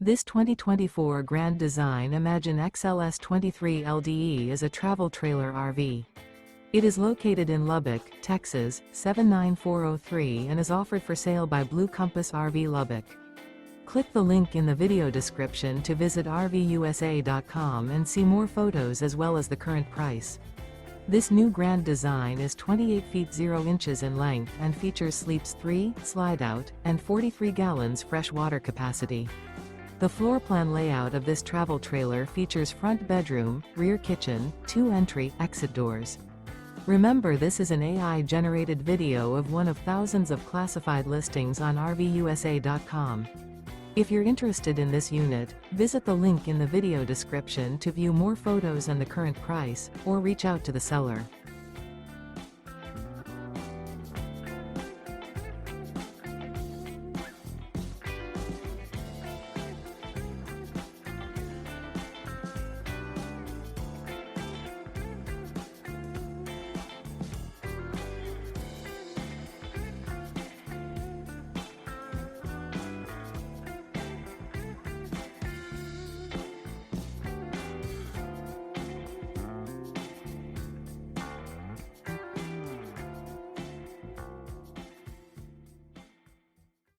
This 2024 Grand Design Imagine XLS 23 LDE is a travel trailer RV. It is located in Lubbock, Texas, 79403 and is offered for sale by Blue Compass RV Lubbock. Click the link in the video description to visit RVUSA.com and see more photos as well as the current price. This new Grand Design is 28 feet 0 inches in length and features sleeps 3, Slideout, and 43 gallons fresh water capacity. The floor plan layout of this travel trailer features front bedroom, rear kitchen, 2 entry/exit doors. Remember, this is an AI-generated video of one of thousands of classified listings on RVUSA.com. If you're interested in this unit, visit the link in the video description to view more photos and the current price, or reach out to the seller.